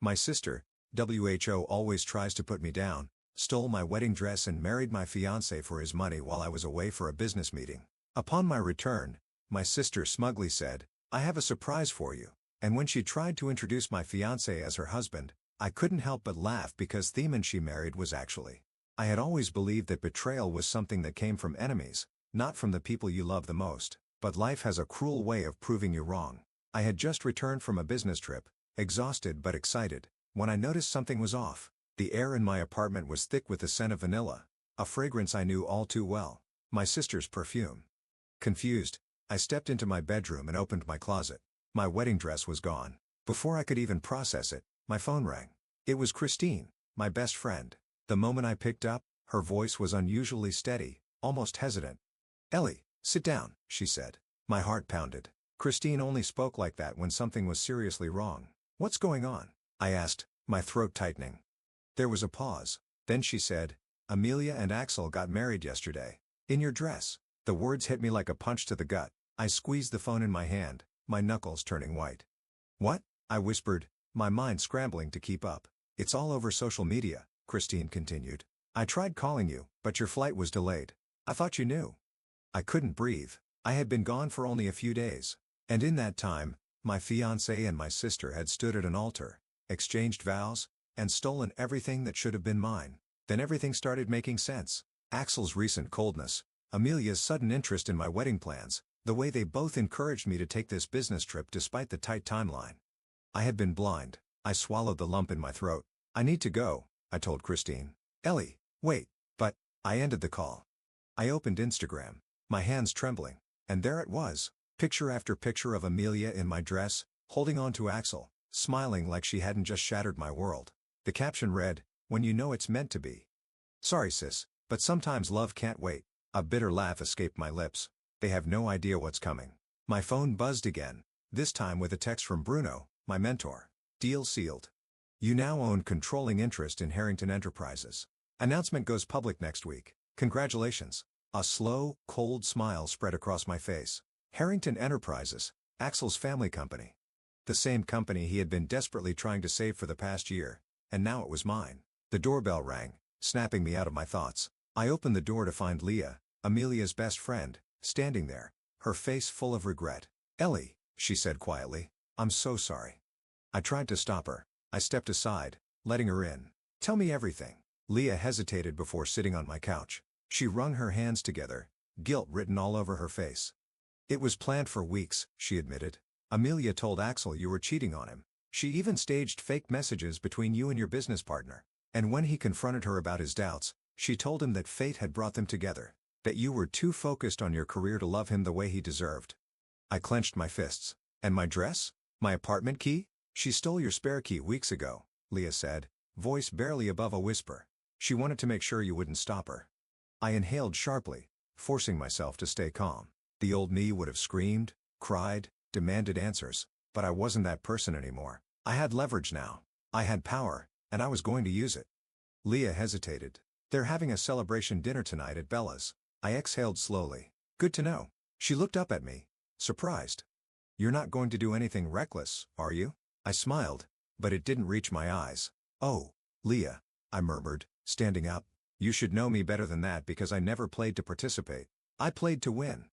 My sister, WHO always tries to put me down, stole my wedding dress and married my fiancé for his money while I was away for a business meeting. Upon my return, my sister smugly said, "I have a surprise for you." And when she tried to introduce my fiancé as her husband, I couldn't help but laugh because the man she married was actually. I had always believed that betrayal was something that came from enemies, not from the people you love the most, but life has a cruel way of proving you wrong. I had just returned from a business trip, exhausted but excited, when I noticed something was off. The air in my apartment was thick with the scent of vanilla, a fragrance I knew all too well, my sister's perfume. Confused, I stepped into my bedroom and opened my closet. My wedding dress was gone. Before I could even process it, my phone rang. It was Christine, my best friend. The moment I picked up, her voice was unusually steady, almost hesitant. "Ellie, sit down," she said. My heart pounded. Christine only spoke like that when something was seriously wrong. "What's going on?" I asked, my throat tightening. There was a pause. Then she said, "Amelia and Axel got married yesterday. In your dress." The words hit me like a punch to the gut. I squeezed the phone in my hand, my knuckles turning white. "What?" I whispered, my mind scrambling to keep up. "It's all over social media," Christine continued. "I tried calling you, but your flight was delayed. I thought you knew." I couldn't breathe. I had been gone for only a few days. And in that time, my fiancé and my sister had stood at an altar, exchanged vows, and stolen everything that should have been mine. Then everything started making sense. Axel's recent coldness, Amelia's sudden interest in my wedding plans, the way they both encouraged me to take this business trip despite the tight timeline. I had been blind. I swallowed the lump in my throat. "I need to go," I told Christine. "Ellie, wait." But I ended the call. I opened Instagram, my hands trembling, and there it was, picture after picture of Amelia in my dress, holding on to Axel, smiling like she hadn't just shattered my world. The caption read, "When you know it's meant to be." "Sorry sis, but sometimes love can't wait." A bitter laugh escaped my lips. They have no idea what's coming. My phone buzzed again, this time with a text from Bruno, my mentor. "Deal sealed. You now own controlling interest in Harrington Enterprises. Announcement goes public next week. Congratulations." A slow, cold smile spread across my face. Harrington Enterprises, Axel's family company. The same company he had been desperately trying to save for the past year, and now it was mine. The doorbell rang, snapping me out of my thoughts. I opened the door to find Leah, Amelia's best friend, standing there, her face full of regret. "Ellie," she said quietly, "I'm so sorry." I tried to stop her. I stepped aside, letting her in. "Tell me everything." Leah hesitated before sitting on my couch. She wrung her hands together, guilt written all over her face. "It was planned for weeks," she admitted. "Amelia told Axel you were cheating on him. She even staged fake messages between you and your business partner. And when he confronted her about his doubts, she told him that fate had brought them together, that you were too focused on your career to love him the way he deserved." I clenched my fists. "And my dress? My apartment key?" "She stole your spare key weeks ago," Leah said, voice barely above a whisper. "She wanted to make sure you wouldn't stop her." I inhaled sharply, forcing myself to stay calm. The old me would have screamed, cried, demanded answers, but I wasn't that person anymore. I had leverage now. I had power, and I was going to use it. Leah hesitated. "They're having a celebration dinner tonight at Bella's." I exhaled slowly. "Good to know." She looked up at me, surprised. "You're not going to do anything reckless, are you?" I smiled, but it didn't reach my eyes. "Oh, Leah," I murmured, standing up. "You should know me better than that because I never played to participate. I played to win."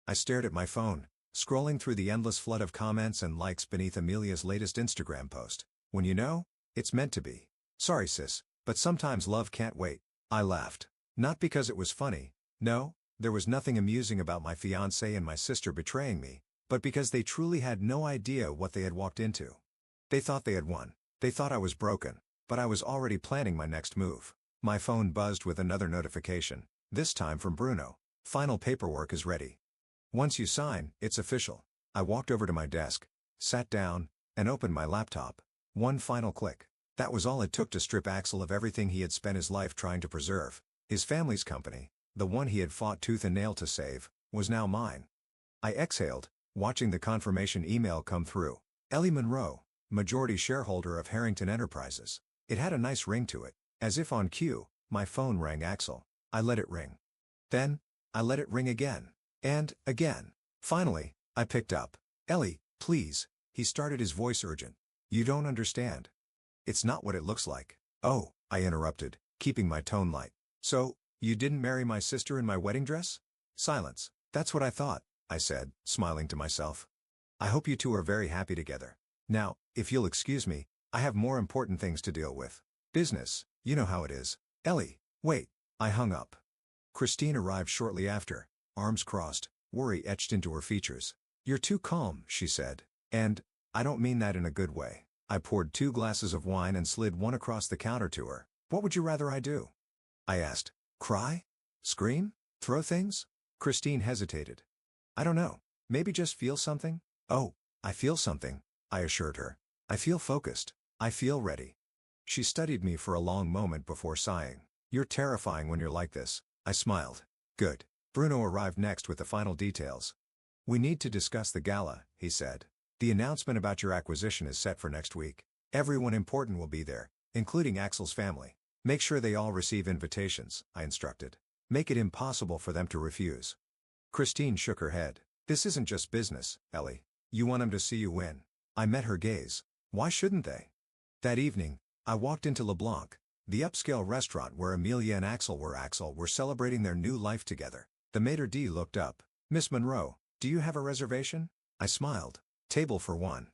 I stared at my phone, scrolling through the endless flood of comments and likes beneath Amelia's latest Instagram post. "When you know, it's meant to be." "Sorry sis, but sometimes love can't wait." I laughed. Not because it was funny. No, there was nothing amusing about my fiancé and my sister betraying me, but because they truly had no idea what they had walked into. They thought they had won. They thought I was broken, but I was already planning my next move. My phone buzzed with another notification, this time from Bruno. "Final paperwork is ready. Once you sign, it's official." I walked over to my desk, sat down, and opened my laptop. One final click. That was all it took to strip Axel of everything he had spent his life trying to preserve. His family's company, the one he had fought tooth and nail to save, was now mine. I exhaled, watching the confirmation email come through. Ellie Monroe, majority shareholder of Harrington Enterprises. It had a nice ring to it. As if on cue, my phone rang Axel. I let it ring. Then, I let it ring again. And, again. Finally, I picked up. "Ellie, please," he started, his voice urgent. "You don't understand." It's not what it looks like. Oh, I interrupted, keeping my tone light. So, you didn't marry my sister in my wedding dress? Silence. That's what I thought, I said, smiling to myself. I hope you two are very happy together. Now, if you'll excuse me, I have more important things to deal with. Business, you know how it is. Ellie, wait. I hung up. Christine arrived shortly after, arms crossed, worry etched into her features. You're too calm, she said. And, I don't mean that in a good way. I poured 2 glasses of wine and slid one across the counter to her. What would you rather I do? I asked. Cry? Scream? Throw things? Christine hesitated. I don't know. Maybe just feel something? Oh, I feel something, I assured her. I feel focused. I feel ready. She studied me for a long moment before sighing. You're terrifying when you're like this, I smiled. Good. Bruno arrived next with the final details. We need to discuss the gala, he said. The announcement about your acquisition is set for next week. Everyone important will be there, including Axel's family. Make sure they all receive invitations, I instructed. Make it impossible for them to refuse. Christine shook her head. This isn't just business, Ellie. You want them to see you win. I met her gaze. Why shouldn't they? That evening, I walked into LeBlanc, the upscale restaurant where Amelia and Axel were celebrating their new life together. The maitre d' looked up. Miss Monroe, do you have a reservation? I smiled. Table for one.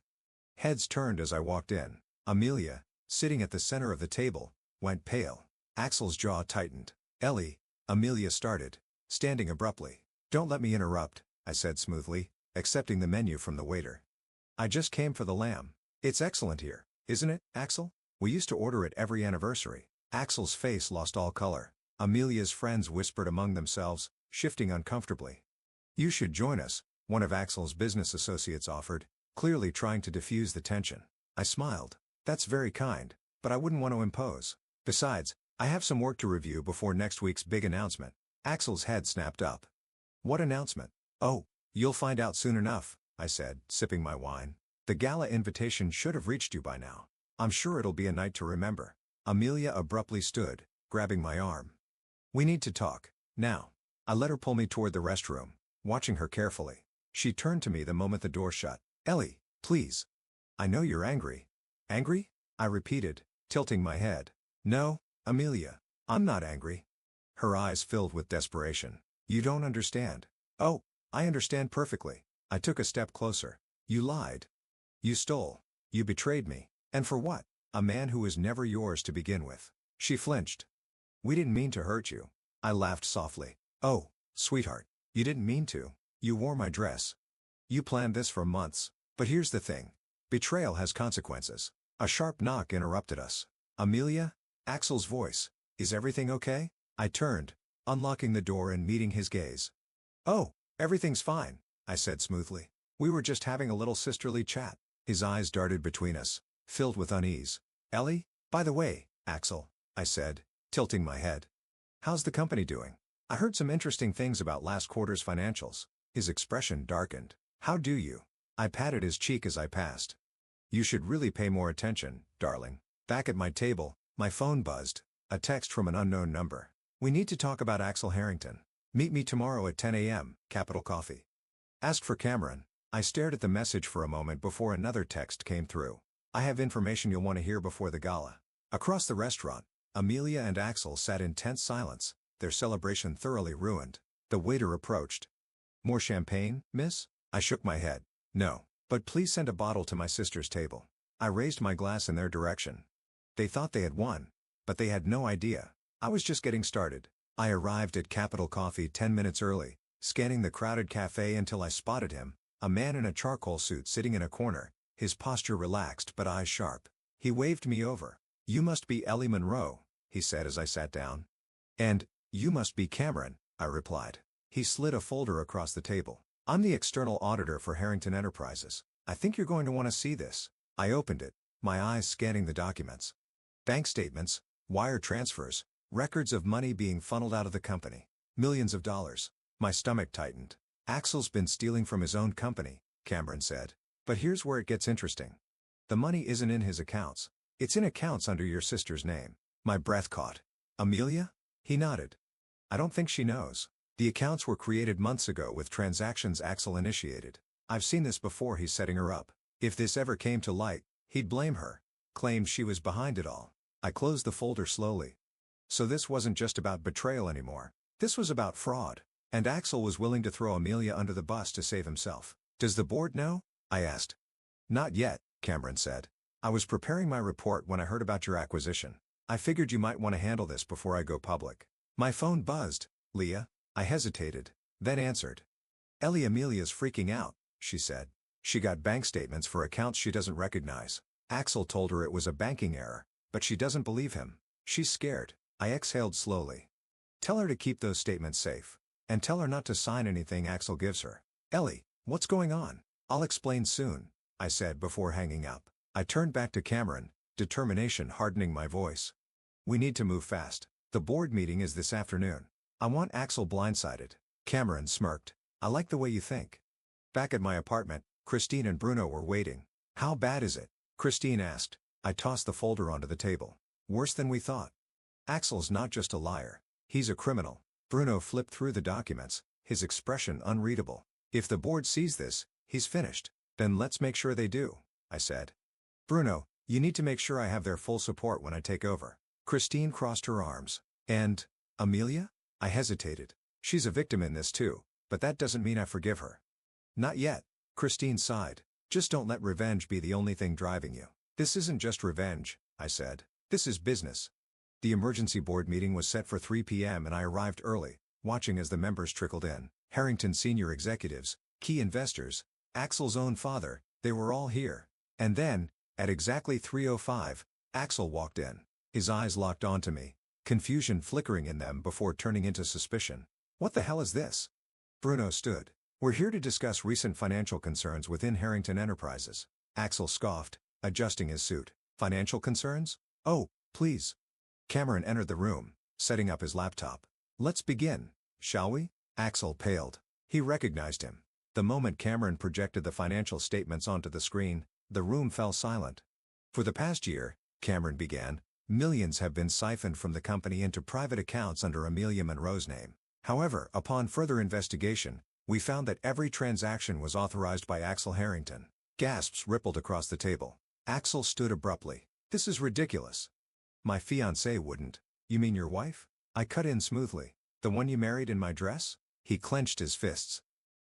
Heads turned as I walked in. Amelia, sitting at the center of the table, went pale. Axel's jaw tightened. Ellie, Amelia started, standing abruptly. Don't let me interrupt, I said smoothly, accepting the menu from the waiter. I just came for the lamb. It's excellent here, isn't it, Axel? We used to order it every anniversary. Axel's face lost all color. Amelia's friends whispered among themselves, shifting uncomfortably. You should join us, one of Axel's business associates offered, clearly trying to diffuse the tension. I smiled. That's very kind, but I wouldn't want to impose. Besides, I have some work to review before next week's big announcement. Axel's head snapped up. What announcement? Oh, you'll find out soon enough, I said, sipping my wine. The gala invitation should have reached you by now. I'm sure it'll be a night to remember. Amelia abruptly stood, grabbing my arm. We need to talk, now. I let her pull me toward the restroom, watching her carefully. She turned to me the moment the door shut. Ellie, please. I know you're angry. Angry? I repeated, tilting my head. No, Amelia, I'm not angry. Her eyes filled with desperation. You don't understand. Oh, I understand perfectly. I took a step closer. You lied. You stole. You betrayed me. And for what? A man who was never yours to begin with. She flinched. We didn't mean to hurt you. I laughed softly. Oh, sweetheart, you didn't mean to. You wore my dress. You planned this for months. But here's the thing. Betrayal has consequences. A sharp knock interrupted us. Amelia? Axel's voice. Is everything okay? I turned, unlocking the door and meeting his gaze. Oh, everything's fine, I said smoothly. We were just having a little sisterly chat. His eyes darted between us, filled with unease. Ellie? By the way, Axel, I said, tilting my head. How's the company doing? I heard some interesting things about last quarter's financials. His expression darkened. How do you? I patted his cheek as I passed. You should really pay more attention, darling. Back at my table, my phone buzzed. A text from an unknown number. We need to talk about Axel Harrington. Meet me tomorrow at 10 a.m., Capital Coffee. Ask for Cameron. I stared at the message for a moment before another text came through. I have information you'll want to hear before the gala. Across the restaurant, Amelia and Axel sat in tense silence, their celebration thoroughly ruined. The waiter approached. More champagne, miss? I shook my head. No, but please send a bottle to my sister's table. I raised my glass in their direction. They thought they had won, but they had no idea. I was just getting started. I arrived at Capital Coffee 10 minutes early, scanning the crowded cafe until I spotted him, a man in a charcoal suit sitting in a corner, his posture relaxed but eyes sharp. He waved me over. You must be Ellie Monroe, he said as I sat down. And, you must be Cameron, I replied. He slid a folder across the table. I'm the external auditor for Harrington Enterprises. I think you're going to want to see this. I opened it, my eyes scanning the documents. Bank statements, wire transfers, records of money being funneled out of the company. Millions of dollars. My stomach tightened. Axel's been stealing from his own company, Cameron said. But here's where it gets interesting. The money isn't in his accounts. It's in accounts under your sister's name. My breath caught. Amelia? He nodded. I don't think she knows. The accounts were created months ago with transactions Axel initiated. I've seen this before. He's setting her up. If this ever came to light, he'd blame her. claimed she was behind it all. I closed the folder slowly. So this wasn't just about betrayal anymore. This was about fraud. And Axel was willing to throw Amelia under the bus to save himself. Does the board know? I asked. Not yet, Cameron said. I was preparing my report when I heard about your acquisition. I figured you might want to handle this before I go public. My phone buzzed. Leah? I hesitated, then answered. Ellie, Amelia's freaking out, she said. She got bank statements for accounts she doesn't recognize. Axel told her it was a banking error, but she doesn't believe him. She's scared. I exhaled slowly. Tell her to keep those statements safe. And tell her not to sign anything Axel gives her. Ellie, what's going on? I'll explain soon, I said before hanging up. I turned back to Cameron, determination hardening my voice. We need to move fast. The board meeting is this afternoon. I want Axel blindsided. Cameron smirked. I like the way you think. Back at my apartment, Christine and Bruno were waiting. How bad is it? Christine asked. I tossed the folder onto the table. Worse than we thought. Axel's not just a liar. He's a criminal. Bruno flipped through the documents, his expression unreadable. If the board sees this, he's finished. Then let's make sure they do, I said. Bruno, you need to make sure I have their full support when I take over. Christine crossed her arms. And, Amelia? I hesitated. She's a victim in this too, but that doesn't mean I forgive her. Not yet, Christine sighed. Just don't let revenge be the only thing driving you. This isn't just revenge, I said. This is business. The emergency board meeting was set for 3 p.m. and I arrived early, watching as the members trickled in. Harrington senior executives, key investors, Axel's own father, they were all here. And then, at exactly 3:05, Axel walked in. His eyes locked onto me, confusion flickering in them before turning into suspicion. What the hell is this? Bruno stood. We're here to discuss recent financial concerns within Harrington Enterprises. Axel scoffed, adjusting his suit. Financial concerns? Oh, please. Cameron entered the room, setting up his laptop. Let's begin, shall we? Axel paled. He recognized him. The moment Cameron projected the financial statements onto the screen, the room fell silent. For the past year, Cameron began, millions have been siphoned from the company into private accounts under Amelia Monroe's name. However, upon further investigation, we found that every transaction was authorized by Axel Harrington. Gasps rippled across the table. Axel stood abruptly. This is ridiculous. My fiancé wouldn't. You mean your wife? I cut in smoothly. The one you married in my dress? He clenched his fists.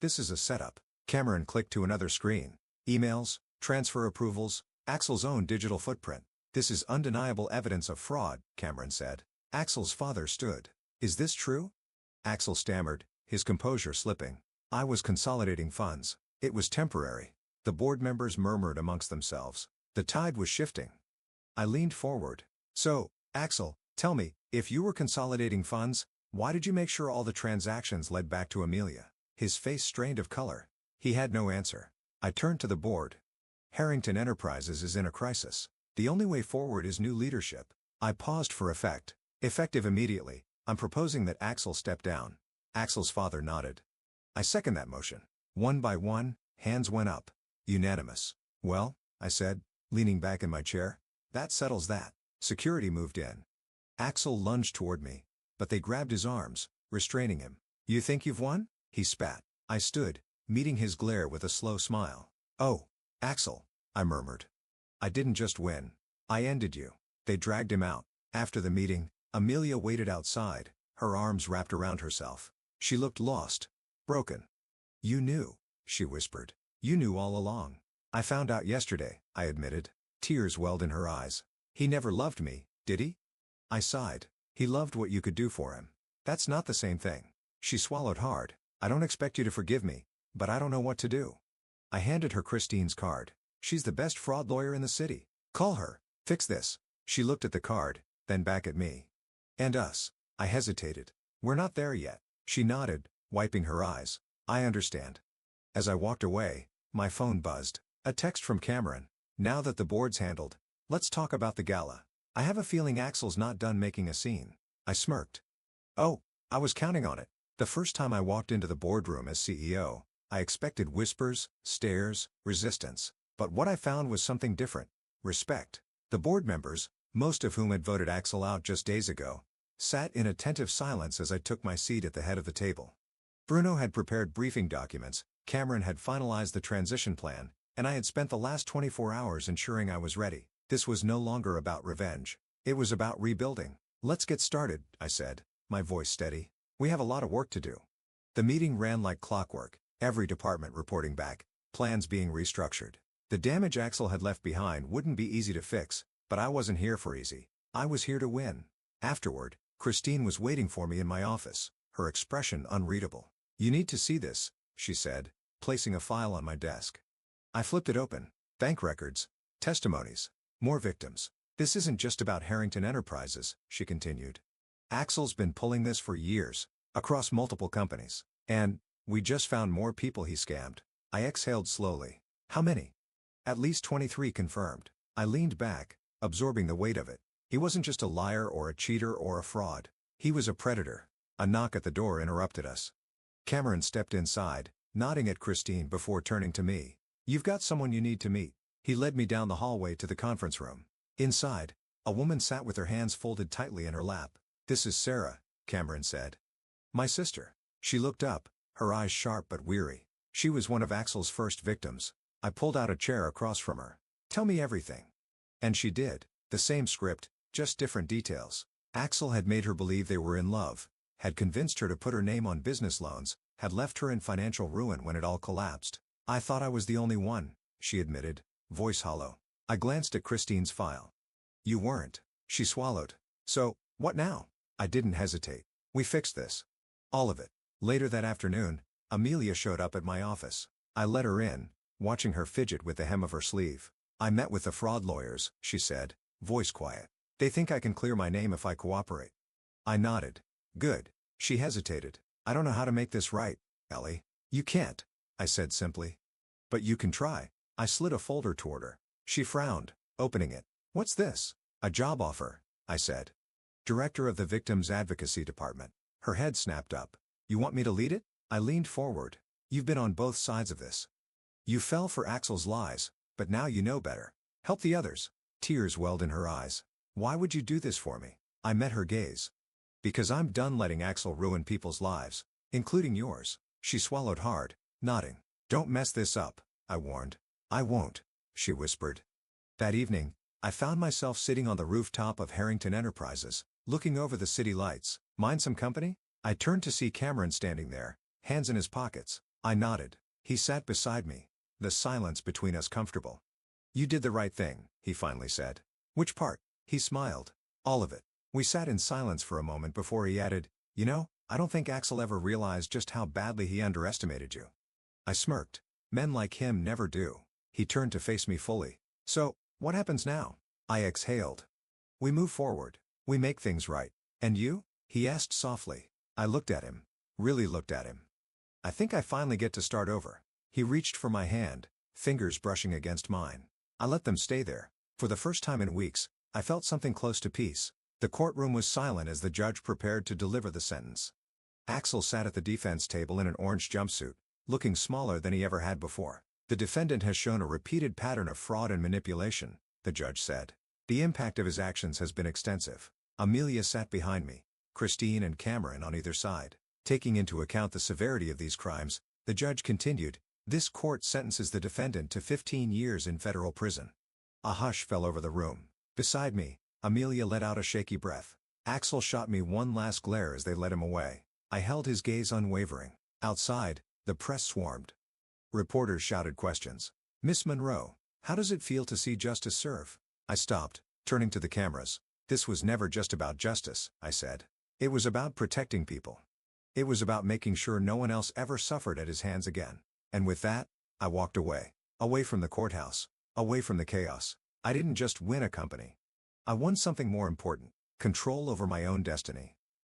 This is a setup. Cameron clicked to another screen. Emails, transfer approvals, Axel's own digital footprint. This is undeniable evidence of fraud, Cameron said. Axel's father stood. Is this true? Axel stammered, his composure slipping. I was consolidating funds. It was temporary. The board members murmured amongst themselves. The tide was shifting. I leaned forward. So, Axel, tell me, if you were consolidating funds, why did you make sure all the transactions led back to Amelia? His face strained of color. He had no answer. I turned to the board. Harrington Enterprises is in a crisis. The only way forward is new leadership. I paused for effect. Effective immediately, I'm proposing that Axel step down. Axel's father nodded. I second that motion. One by one, hands went up. Unanimous. Well, I said, leaning back in my chair, that settles that. Security moved in. Axel lunged toward me, but they grabbed his arms, restraining him. You think you've won? He spat. I stood, meeting his glare with a slow smile. Oh, Axel, I murmured. I didn't just win. I ended you. They dragged him out. After the meeting, Amelia waited outside, her arms wrapped around herself. She looked lost, broken. You knew, she whispered. You knew all along. I found out yesterday, I admitted. Tears welled in her eyes. He never loved me, did he? I sighed. He loved what you could do for him. That's not the same thing. She swallowed hard. I don't expect you to forgive me, but I don't know what to do. I handed her Christine's card. She's the best fraud lawyer in the city. Call her. Fix this. She looked at the card, then back at me. And us. I hesitated. We're not there yet. She nodded, wiping her eyes. I understand. As I walked away, my phone buzzed. A text from Cameron. Now that the board's handled, let's talk about the gala. I have a feeling Axel's not done making a scene. I smirked. Oh, I was counting on it. The first time I walked into the boardroom as CEO, I expected whispers, stares, resistance. But what I found was something different. Respect. The board members, most of whom had voted Axel out just days ago, sat in attentive silence as I took my seat at the head of the table. Bruno had prepared briefing documents, Cameron had finalized the transition plan, and I had spent the last 24 hours ensuring I was ready. This was no longer about revenge. It was about rebuilding. "Let's get started," I said, my voice steady. "We have a lot of work to do." The meeting ran like clockwork, every department reporting back, plans being restructured. The damage Axel had left behind wouldn't be easy to fix, but I wasn't here for easy. I was here to win. Afterward, Christine was waiting for me in my office, her expression unreadable. "You need to see this," she said, placing a file on my desk. I flipped it open. "Bank records. Testimonies. More victims. This isn't just about Harrington Enterprises," she continued. "Axel's been pulling this for years, across multiple companies. And we just found more people he scammed." I exhaled slowly. "How many?" "At least 23 confirmed." I leaned back, absorbing the weight of it. He wasn't just a liar or a cheater or a fraud. He was a predator. A knock at the door interrupted us. Cameron stepped inside, nodding at Christine before turning to me. "You've got someone you need to meet." He led me down the hallway to the conference room. Inside, a woman sat with her hands folded tightly in her lap. "This is Sarah," Cameron said. "My sister." She looked up, her eyes sharp but weary. She was one of Axel's first victims. I pulled out a chair across from her. "Tell me everything." And she did. The same script, just different details. Axel had made her believe they were in love, had convinced her to put her name on business loans, had left her in financial ruin when it all collapsed. "I thought I was the only one," she admitted, voice hollow. I glanced at Christine's file. "You weren't." She swallowed. "So, what now?" I didn't hesitate. "We fixed this. All of it." Later that afternoon, Amelia showed up at my office. I let her in, watching her fidget with the hem of her sleeve. "I met with the fraud lawyers," she said, voice quiet. "They think I can clear my name if I cooperate." I nodded. "Good." She hesitated. "I don't know how to make this right, Ellie." "You can't," I said simply. "But you can try." I slid a folder toward her. She frowned, opening it. "What's this?" "A job offer," I said. "Director of the Victims Advocacy Department." Her head snapped up. "You want me to lead it?" I leaned forward. "You've been on both sides of this. You fell for Axel's lies, but now you know better. Help the others." Tears welled in her eyes. "Why would you do this for me?" I met her gaze. "Because I'm done letting Axel ruin people's lives, including yours." She swallowed hard, nodding. "Don't mess this up," I warned. "I won't," she whispered. That evening, I found myself sitting on the rooftop of Harrington Enterprises, looking over the city lights. "Mind some company?" I turned to see Cameron standing there, hands in his pockets. I nodded. He sat beside me, the silence between us comfortable. "You did the right thing," he finally said. "Which part?" He smiled. "All of it." We sat in silence for a moment before he added, "You know, I don't think Axel ever realized just how badly he underestimated you." I smirked. "Men like him never do." He turned to face me fully. "So, what happens now?" I exhaled. "We move forward. We make things right. And you?" he asked softly. I looked at him. Really looked at him. "I think I finally get to start over." He reached for my hand, fingers brushing against mine. I let them stay there. For the first time in weeks, I felt something close to peace. The courtroom was silent as the judge prepared to deliver the sentence. Axel sat at the defense table in an orange jumpsuit, looking smaller than he ever had before. "The defendant has shown a repeated pattern of fraud and manipulation," the judge said. "The impact of his actions has been extensive." Amelia sat behind me, Christine and Cameron on either side. Taking into account the severity of these crimes, the judge continued, "This court sentences the defendant to 15 years in federal prison." A hush fell over the room. Beside me, Amelia let out a shaky breath. Axel shot me one last glare as they led him away. I held his gaze unwavering. Outside, the press swarmed. Reporters shouted questions. "Miss Monroe, how does it feel to see justice served?" I stopped, turning to the cameras. "This was never just about justice," I said. "It was about protecting people. It was about making sure no one else ever suffered at his hands again." And with that, I walked away. Away from the courthouse. Away from the chaos. I didn't just win a company. I won something more important. Control over my own destiny.